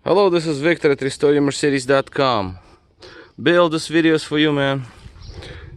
Hello, this is Victor at RestoreYourMercedes.com. Bill, this video is for you, man.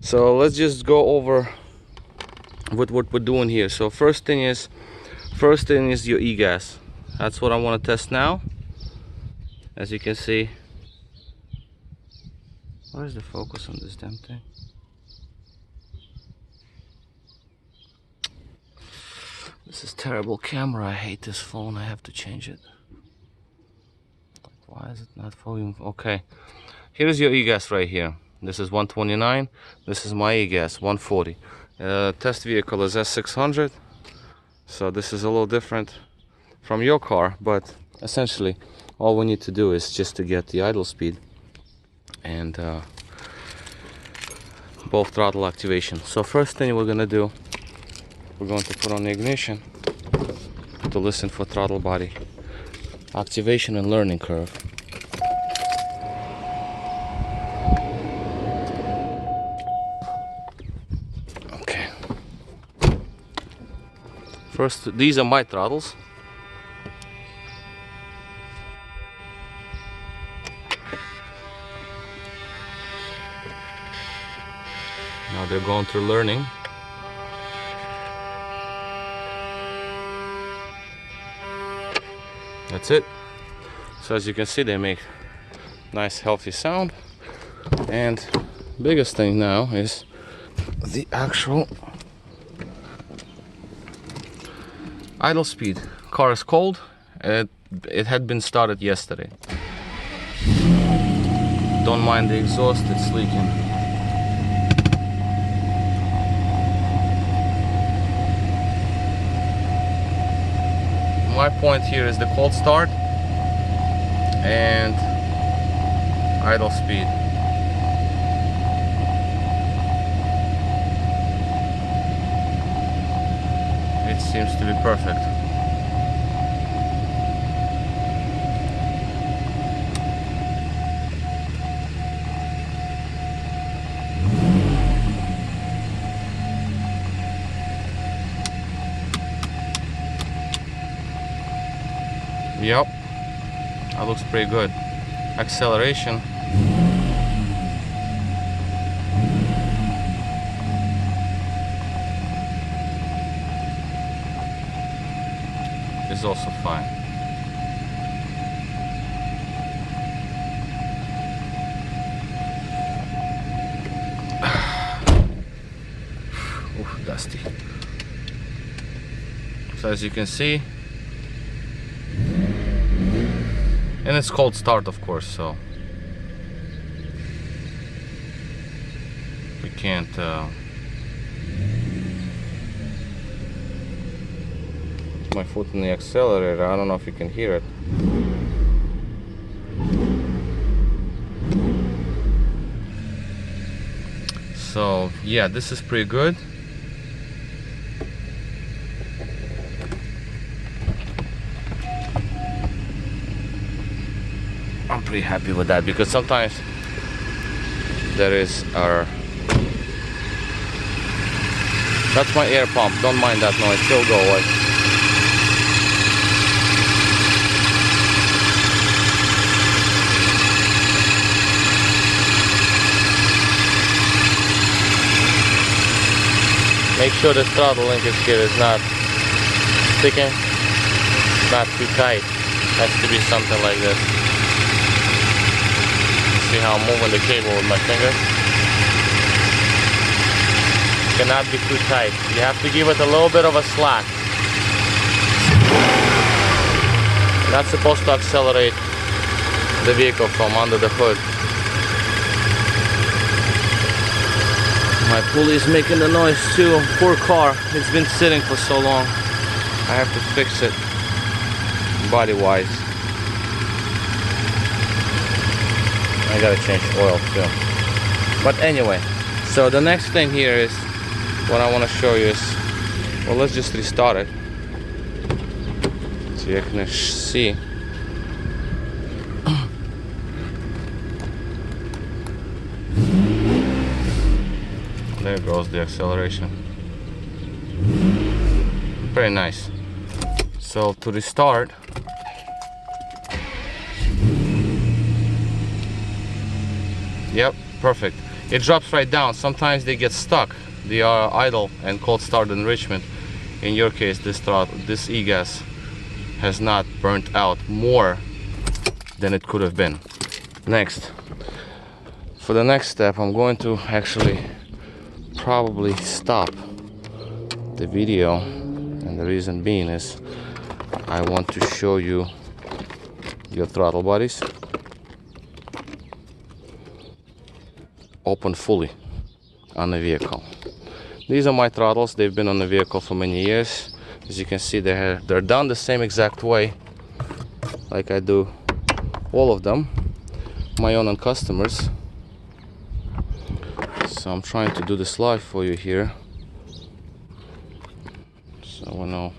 So let's just go over what we're doing here. So first thing is your Egas. That's what I want to test now. As you can see, where's the focus on this damn thing? This is terrible camera. I hate this phone. I have to change it. Why is it not volume? Okay, here's your Egas right here. This is 129. This is my Egas 140. Test vehicle is S600, so this is a little different from your car, but essentially all we need to do is just to get the idle speed and both throttle activation. So first thing we're gonna do, we're going to put on the ignition to listen for throttle body activation and learning curve. Okay. First, these are my throttles. Now they're going through learning. That's it. So as you can see, they make nice healthy sound, and biggest thing now is the actual idle speed. Car is cold. It had been started yesterday. Don't mind the exhaust, it's leaking. My point here is the cold start and idle speed. It seems to be perfect. Yep, that looks pretty good. Acceleration is also fine. Ooh, dusty. So as you can see, and it's cold start, of course, so we can't put my foot in the accelerator. I don't know if you can hear it. So yeah, this is pretty good. I'm pretty happy with that, because sometimes there is that's my air pump. Don't mind that noise, it'll go away. Make sure the throttle linkage here is not sticking, not too tight. Has to be something like this. See how I'm moving the cable with my finger? Cannot be too tight. You have to give it a little bit of a slack. You're not supposed to accelerate the vehicle from under the hood. My pulley is making the noise too. Poor car. It's been sitting for so long. I have to fix it body-wise. I gotta change oil too. But anyway, so the next thing here is what I want to show you is, well, let's just restart it so you can see. There goes the acceleration. Very nice. So to restart, Yep, perfect. It drops right down. Sometimes they get stuck. They are idle and cold start enrichment. In your case, this Egas has not burnt out more than it could have been. Next, for the next step, I'm going to actually probably stop the video, and the reason being is I want to show you your throttle bodies open fully on the vehicle. These are my throttles. They've been on the vehicle for many years. As you can see, they're done the same exact way like I do all of them, my own and customers. So I'm trying to do this live for you here, so we know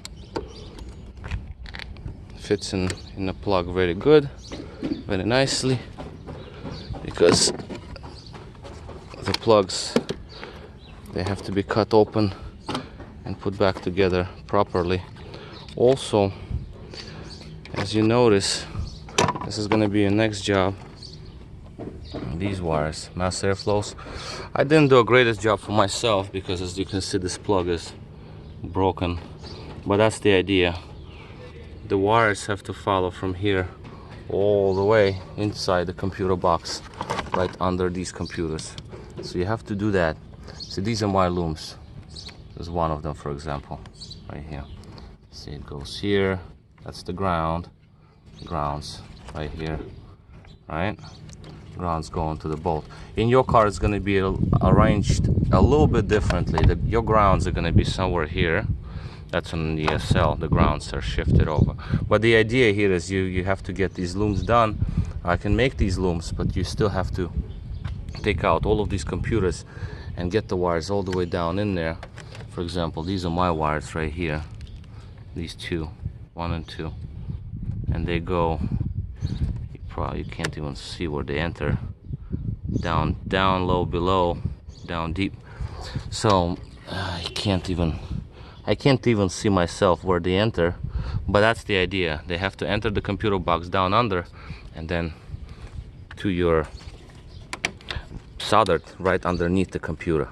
fits in the plug very good, very nicely, because the plugs, they have to be cut open and put back together properly. Also, as you notice, this is going to be your next job. These wires, mass airflows. I didn't do a greatest job for myself because, as you can see, this plug is broken, but that's the idea. The wires have to follow from here all the way inside the computer box, right under these computers. So you have to do that. See, these are my looms. There's one of them, for example, right here. See, it goes here. That's the ground. Grounds right here, right? Grounds going to the bolt. In your car, it's going to be arranged a little bit differently. Your grounds are going to be somewhere here. That's on the SL. The grounds are shifted over. But the idea here is you have to get these looms done. I can make these looms, but you still have to take out all of these computers and get the wires all the way down in there. For example, these are my wires right here. These two, 1 and 2, and they go. You can't even see where they enter. Down, low, below, down deep. So I can't even see myself where they enter. But that's the idea. They have to enter the computer box down under, and then to your soldered right underneath the computer.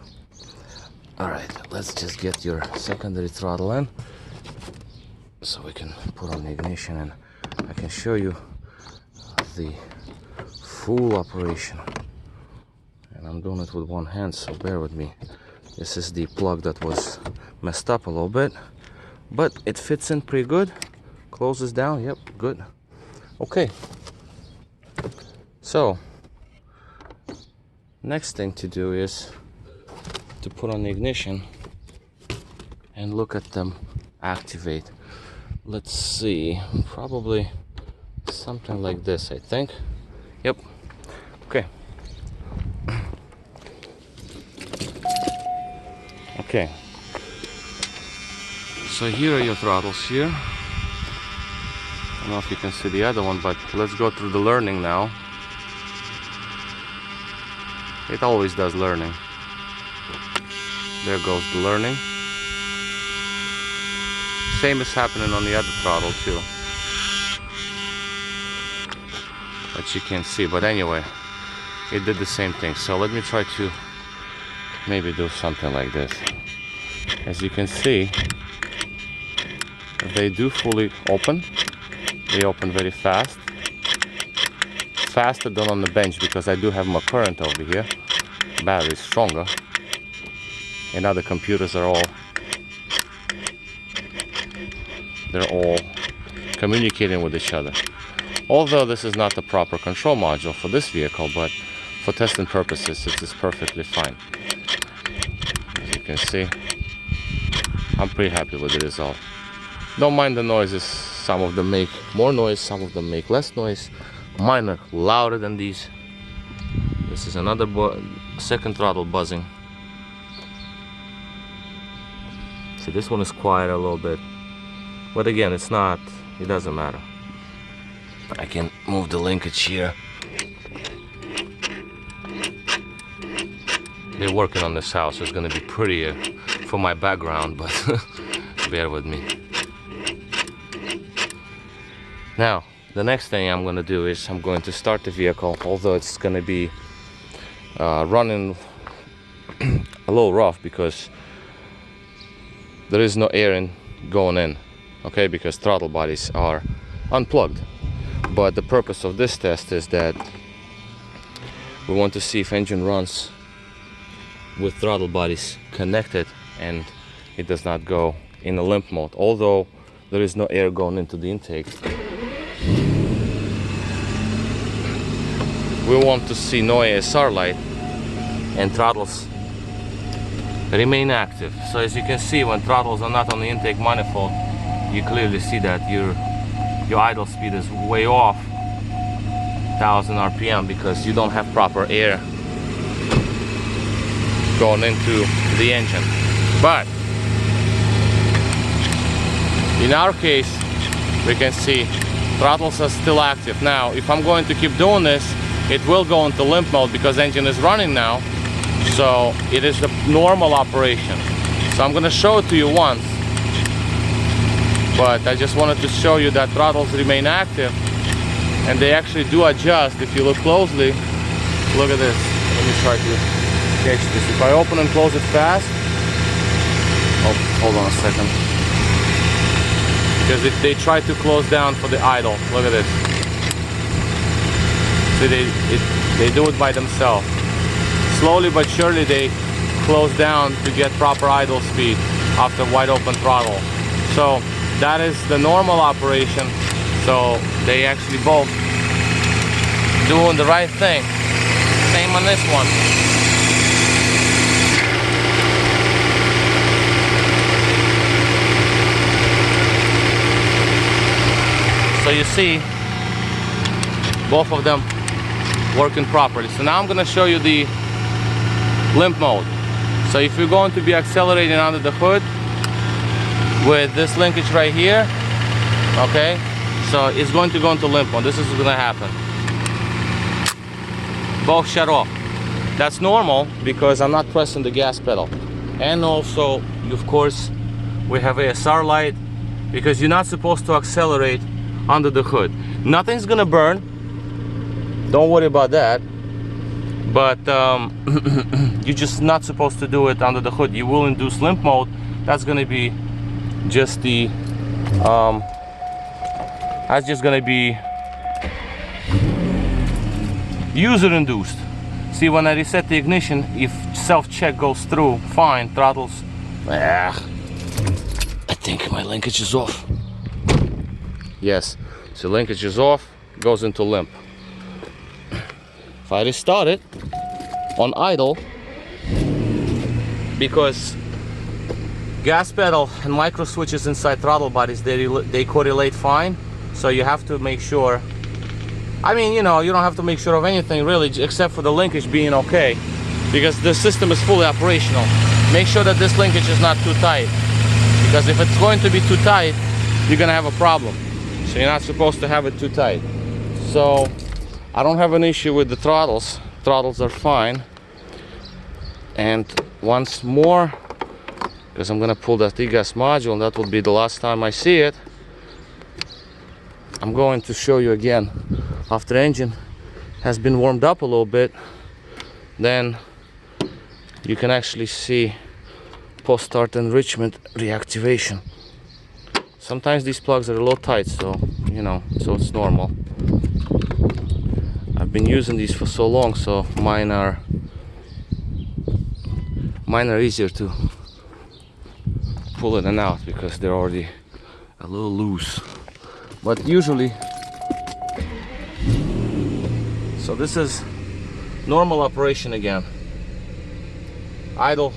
All right, let's just get your secondary throttle in, so we can put on the ignition and I can show you the full operation. And I'm doing it with one hand, so bear with me. This is the plug that was messed up a little bit, but it fits in pretty good. Closes down, yep, good. Okay, so next thing to do is to put on the ignition and look at them activate. Let's see, probably something like this, I think. Yep. Okay. Okay. So here are your throttles here. I don't know if you can see the other one, but let's go through the learning now. It always does learning. There goes the learning. Same is happening on the other throttle too, that you can see, but anyway, it did the same thing. So let me try to maybe do something like this. As you can see, they do fully open. They open very fast, faster than on the bench, because I do have more current over here. Battery is stronger, and other computers are all communicating with each other. Although this is not the proper control module for this vehicle, but for testing purposes it is perfectly fine. As you can see, I'm pretty happy with the result. Don't mind the noises. Some of them make more noise, some of them make less noise. Mine are louder than these. This is another second throttle buzzing. See, this one is quiet a little bit, but again, it doesn't matter. I can move the linkage here. They're working on this house, so it's gonna be prettier for my background, but bear with me. Now, the next thing I'm gonna do is I'm going to start the vehicle, although it's gonna be running a little rough because there is no air going in, okay, because throttle bodies are unplugged. But the purpose of this test is that we want to see if engine runs with throttle bodies connected and it does not go in a limp mode, although there is no air going into the intake. We want to see no ASR light and throttles remain active. So as you can see, when throttles are not on the intake manifold, you clearly see that your idle speed is way off 1000 RPM because you don't have proper air going into the engine. But in our case, we can see throttles are still active. Now, if I'm going to keep doing this, it will go into limp mode because engine is running now. So it is the normal operation. So I'm going to show it to you once. But I just wanted to show you that throttles remain active. And they actually do adjust. If you look closely, look at this. Let me try to catch this. If I open and close it fast, oh, hold on a second. Because if they try to close down for the idle, look at this. See, they do it by themselves. Slowly but surely they close down to get proper idle speed after wide open throttle. So that is the normal operation. So they actually both doing the right thing. Same on this one. So you see both of them working properly. So now I'm going to show you the limp mode. So if you're going to be accelerating under the hood with this linkage right here, okay, so it's going to go into limp mode. This is what's going to happen. Both shut off. That's normal because I'm not pressing the gas pedal. And also, of course, we have ASR light because you're not supposed to accelerate under the hood. Nothing's gonna burn, don't worry about that, but you're just not supposed to do it under the hood. You will induce limp mode. That's gonna be just the that's just gonna be user induced. See, when I reset the ignition, if self-check goes through fine, throttles, I think my linkage is off. Yes, so linkage is off, goes into limp. If I restart it on idle, because gas pedal and micro switches inside throttle bodies, they correlate fine. So you have to make sure, I mean, you know, you don't have to make sure of anything really, except for the linkage being okay, because the system is fully operational. Make sure that this linkage is not too tight, because if it's going to be too tight, you're gonna have a problem. So you're not supposed to have it too tight. So I don't have an issue with the throttles. Throttles are fine. And once more, because I'm gonna pull that Egas module, and that will be the last time I see it, I'm going to show you again. After engine has been warmed up a little bit, then you can actually see post-start enrichment reactivation. Sometimes these plugs are a little tight, so you know, so it's normal. I've been using these for so long, so mine are easier to pull in and out because they're already a little loose. But usually, so this is normal operation again. Idle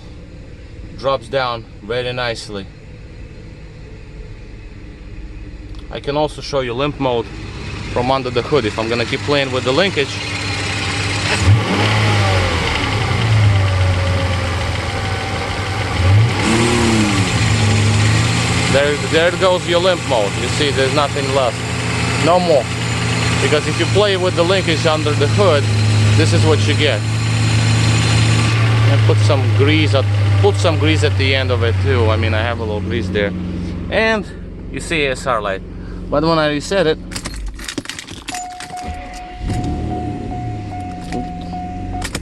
drops down very nicely. I can also show you limp mode from under the hood if I'm gonna keep playing with the linkage. There goes your limp mode. You see, there's nothing left. No more. Because if you play with the linkage under the hood, this is what you get. And put some grease at the end of it too. I mean, I have a little grease there. And you see ASR light. But when I reset it,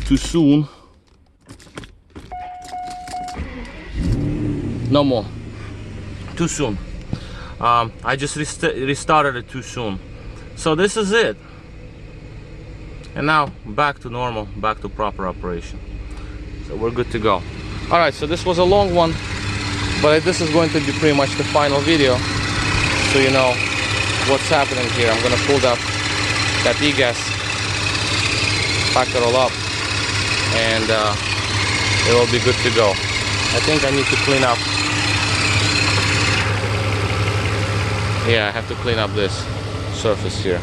too soon. No more. Too soon. I just restarted it too soon. So this is it. And now back to normal, back to proper operation. So we're good to go. All right, so this was a long one, but this is going to be pretty much the final video, so you know what's happening here. I'm gonna pull that Egas, pack it all up, and it will be good to go. I think I need to clean up. Yeah, I have to clean up this surface here.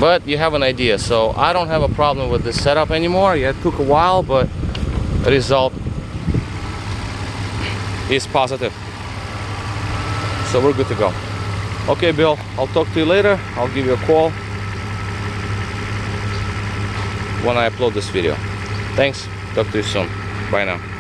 But you have an idea, so I don't have a problem with this setup anymore. Yeah, it took a while, but the result is positive. So we're good to go. Okay, Bill, I'll talk to you later. I'll give you a call when I upload this video. Thanks. Talk to you soon. Bye now.